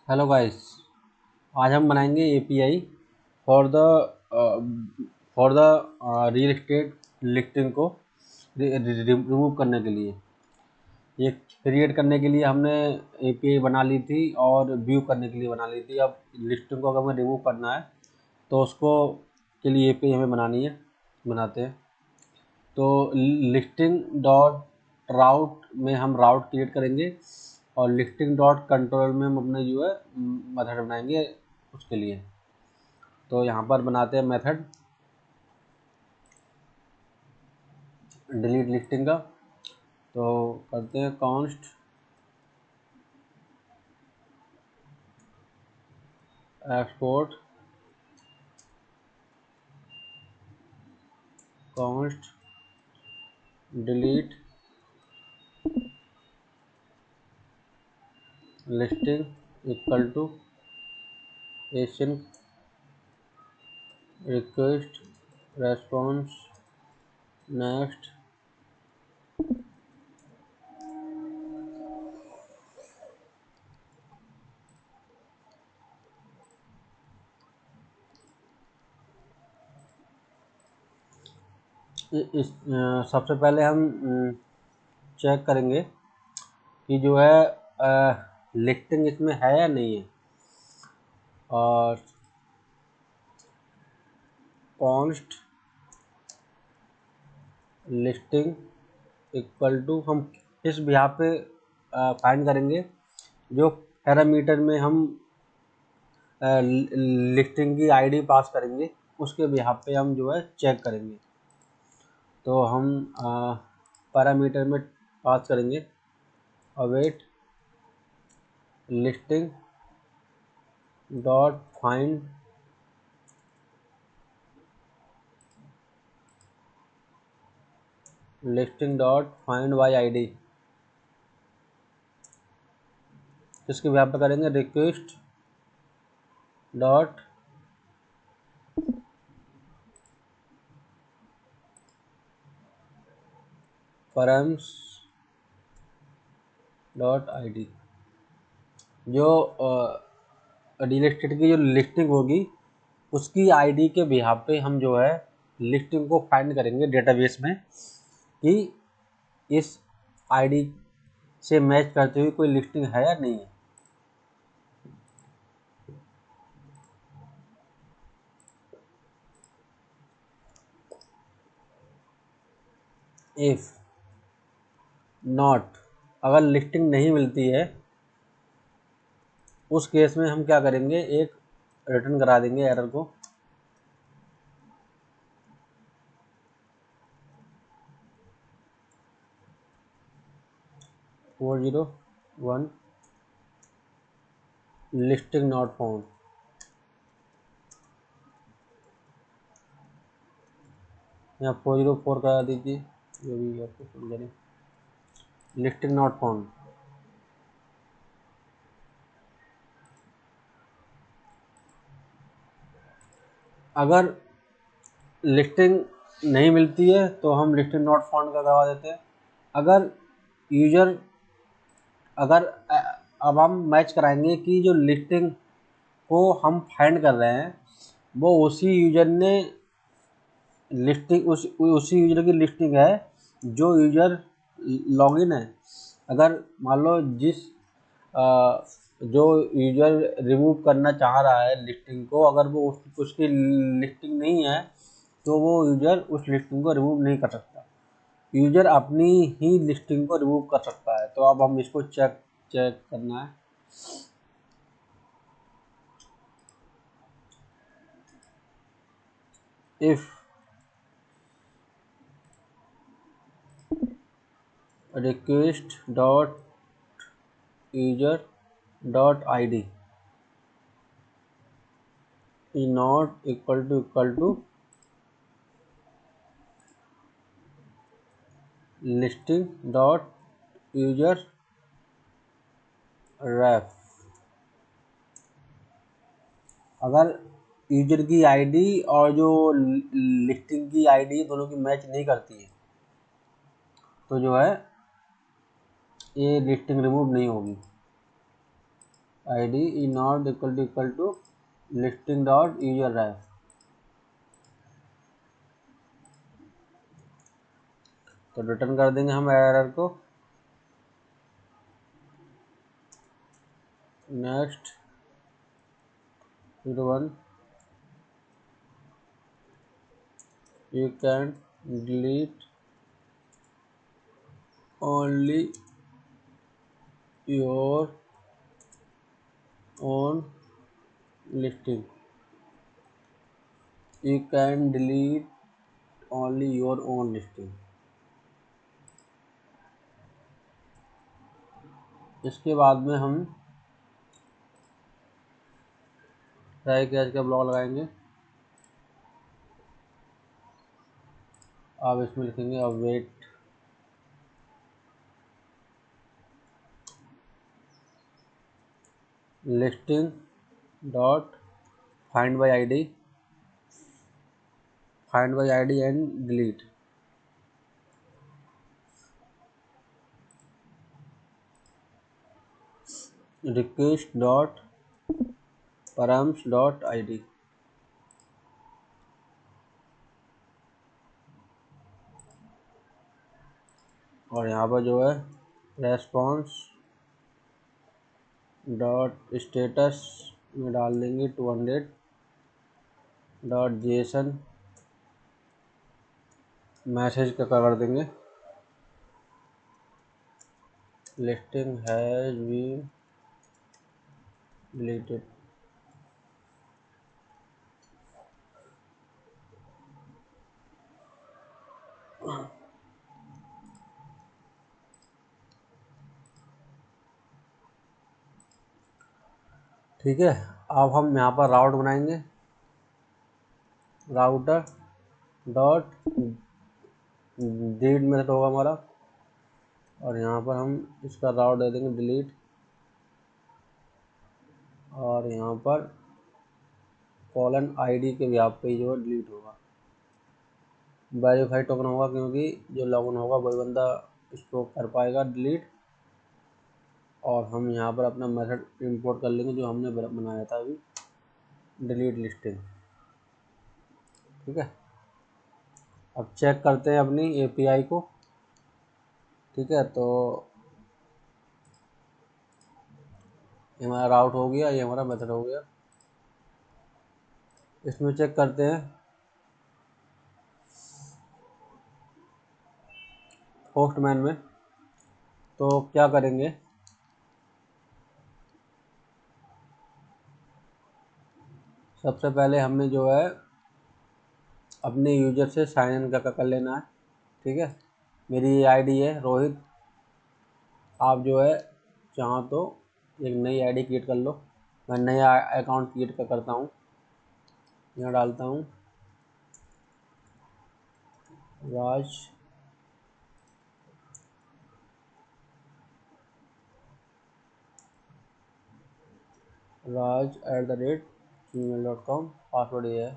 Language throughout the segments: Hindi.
Hello guys. आज हम बनाएंगे API for the for the real estate listing को रिमूव करने के लिए। ये क्रिएट करने के लिए हमने एपीआई बना ली थी और व्यू करने के लिए बना ली थी। अब लिस्टिंग को अगर हमें रिमूव करना है तो उसको के लिए एपीआई हमें बनाते हैं। तो लिस्टिंग डॉट राउट में हम राउट क्रिएट करेंगे और लिस्टिंग डॉट कंट्रोल में हम अपने जो है मेथड बनाएंगे उसके लिए। तो यहाँ पर बनाते हैं मेथड डिलीट लिस्टिंग का। तो करते हैं const export const delete listing equal to async request response next. इस सबसे पहले हम चेक करेंगे कि जो है लिस्टिंग इसमें है या नहीं है। और कॉन्स्ट लिस्टिंग इक्वल टू हम इस यहाँ पे फाइंड करेंगे जो पैरामीटर में हम लिस्टिंग की आईडी पास करेंगे उसके बिहाफ पे हम जो है चेक करेंगे। तो हम पैरामीटर में पास करेंगे await listing dot find listing dot find by ID. इसके बिहाफ पे करेंगे request dot params dot ID. जो रियल एस्टेट की जो लिस्टिंग होगी उसकी आईडी के बिहाफ पे हम जो है लिस्टिंग को फाइंड करेंगे डेटाबेस में कि इस आईडी से मैच करते हुए कोई लिस्टिंग है या नहीं है। इफ नॉट अगर लिस्टिंग नहीं मिलती है उस केस में हम क्या करेंगे, एक रिटर्न करा देंगे एरर को। Four zero one listing not found. यहाँ 404 करा दीजिए जो भी आपको समझ रहे। Listing not found. अगर लिस्टिंग नहीं मिलती है तो हम लिस्टिंग नॉट फाउंड का करवा देते हैं। अगर यूजर अगर अब हम मैच कराएंगे कि जो लिस्टिंग को हम फाइंड कर रहे हैं वो उसी यूजर ने लिस्टिंग उसी यूजर की लिस्टिंग है जो यूजर लॉगिन है। अगर मान लो जो यूजर रिमूव करना चाह रहा है लिस्टिंग को, अगर वो उसकी लिस्टिंग नहीं है तो वो यूजर उस लिस्टिंग को रिमूव नहीं कर सकता। यूजर अपनी ही लिस्टिंग को रिमूव कर सकता है। तो अब हम इसको चेक करना है। If request dot user dot ID is not equal to listing dot user ref. अगर यूजर की आईडी और जो लिस्टिंग की आईडी दोनों की मैच नहीं करती है तो जो है ये लिस्टिंग रिमूव नहीं होगी। ID is not equal to listing dot user ref। तो रिटर्न कर देंगे हम एरर को। Next 01 you can delete only your own listing। you can delete only your own listing। इसके बाद में हम ट्राई कैच का ब्लॉक लगाएंगे। आप इसमें लिखेंगे await listing dot find by ID and delete. Request dot params dot ID. और यहाँ पर जो है रेस्पॉन्स डॉट स्टेटस में डाल देंगे 200 डॉट जेसन मैसेज का कर देंगे लिस्टिंग हैज बीन डिलीटेड। ठीक है, अब हम यहाँ पर राउट बनाएंगे। राउटर डॉट रीड मेथड होगा हमारा, और यहाँ पर हम इसका राउट दे देंगे डिलीट, और यहाँ पर कॉलन आईडी के भी आप पे जो है डिलीट होगा। वेरीफाई टोकन होगा क्योंकि जो लॉगिन होगा वही बंदा इसको कर पाएगा डिलीट। और हम यहाँ पर अपना मेथड इंपोर्ट कर लेंगे जो हमने बनाया था अभी, डिलीट लिस्टिंग। ठीक है, अब चेक करते हैं अपनी एपीआई को। ठीक है, तो ये हमारा राउट हो गया, ये हमारा मेथड हो गया। इसमें चेक करते हैं पोस्टमैन में। तो क्या करेंगे, सबसे पहले हमने जो है अपने यूजर से साइन इन कर लेना है। ठीक है, मेरी ये आईडी है रोहित। आप जो है चाहो तो एक नई आईडी क्रिएट कर लो। मैं नया अकाउंट क्रिएट करता हूँ। यहाँ डालता हूँ राज @gmail.com। पासवर्ड ये है।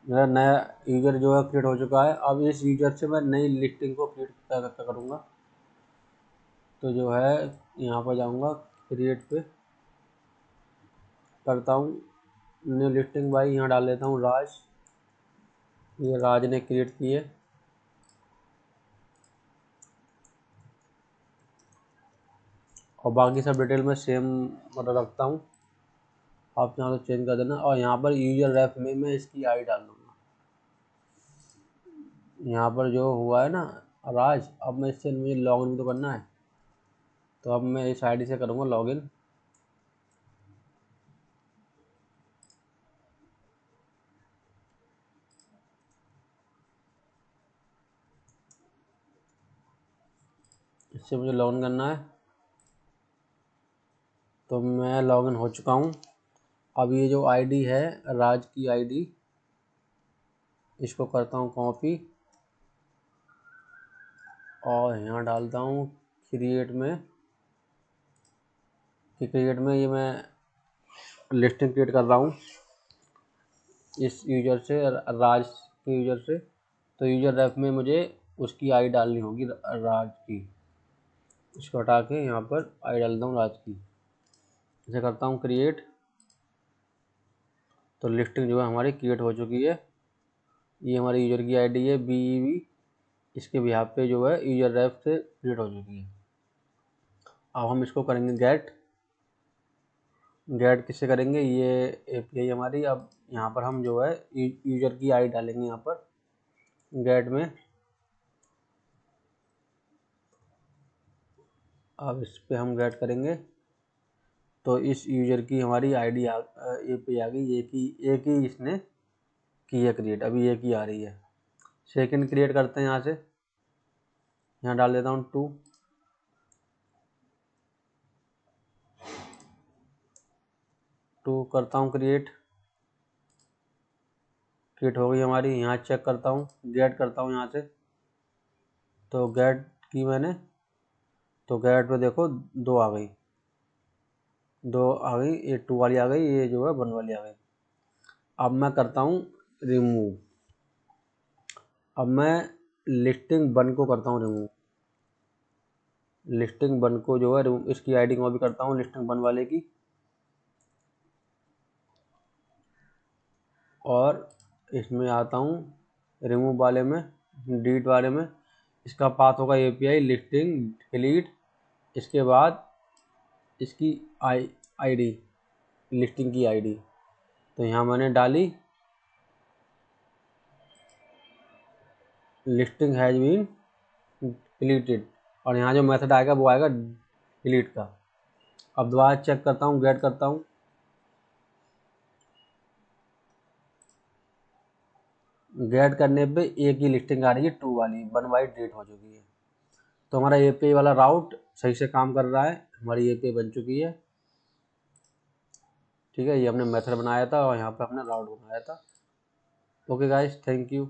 मेरा नया यूज़र जो है क्रिएट हो चुका है। अब इस यूज़र से मैं नई लिस्टिंग को क्रिएट करूँगा। तो जो है यहाँ पर जाऊँगा, क्रिएट पे करता हूँ न्यू लिस्टिंग बाई, यहाँ डाल देता हूँ राज। ये राज ने क्रिएट की है। और बाकी सब डिटेल में सेम मतलब रखता हूँ, आप चाहो तो चेंज कर देना। और यहाँ पर यूजर रेफ में मैं इसकी आई डाल दूँगा। यहाँ पर जो हुआ है ना राज, अब मैं इससे मुझे लॉगिन भी तो करना है। तो अब मैं इस आईडी से करूँगा लॉगिन। इससे मुझे लॉगिन करना है। तो मैं लॉगिन हो चुका हूँ। अब ये जो आईडी है राज की आईडी, इसको करता हूँ कॉपी और यहाँ डालता हूँ क्रिएट में। ये मैं लिस्टिंग क्रिएट कर रहा हूँ इस यूज़र से, राज के यूज़र से। तो यूज़र रेफ में मुझे उसकी आई डालनी होगी राज की। इसको हटा के यहाँ पर आई डालता हूँ राज की। इसे करता हूँ क्रिएट, तो लिस्टिंग जो है हमारी क्रिएट हो चुकी है। ये हमारी यूज़र की आईडी है BEV, इसके बिहाफ पे जो है यूज़र रेफ से क्रिएट हो चुकी है। अब हम इसको करेंगे गेट। गेट किससे करेंगे, ये API हमारी। अब यहाँ पर हम जो है यूज़र की आईडी डालेंगे यहाँ पर गेट में। अब इस पे हम गेट करेंगे तो इस यूज़र की हमारी आईडी API आ गई। एक ही इसने की है क्रिएट, अभी एक ही आ रही है। सेकंड क्रिएट करते हैं यहाँ से, यहाँ डाल देता हूँ 2। करता हूँ क्रिएट हो गई हमारी। यहाँ चेक करता हूँ, गेट करता हूँ यहाँ से, तो गेट की मैंने, तो गेट पे देखो 2 आ गई, 2 आ गई, ये 2 वाली आ गई, ये जो है 1 वाली आ गई। अब मैं करता हूँ रिमूव। अब मैं लिस्टिंग 1 को करता हूँ रिमूव। लिस्टिंग 1 को जो है इसकी आईडी को भी करता हूँ लिस्टिंग 1 वाले की, और इसमें आता हूँ रिमूव वाले में, डिलीट वाले में। इसका पाथ होगा API लिस्टिंग डिलीट, इसके बाद इसकी आईडी, लिस्टिंग की आईडी। तो यहाँ मैंने डाली लिस्टिंग हैज बीन डिलीटेड, और यहाँ जो मेथड आएगा वो आएगा डिलीट का। अब दोबारा चेक करता हूँ, गेट करता हूँ, गेट करने पे एक ही लिस्टिंग आ रही है 2 वाली, 1 वाली डिलीट हो चुकी है। तो हमारा API वाला राउट सही से काम कर रहा है, हमारी API बन चुकी है। ठीक है, ये हमने मेथड बनाया था और यहाँ पे हमने राउट बनाया था। Okay guys, thank you.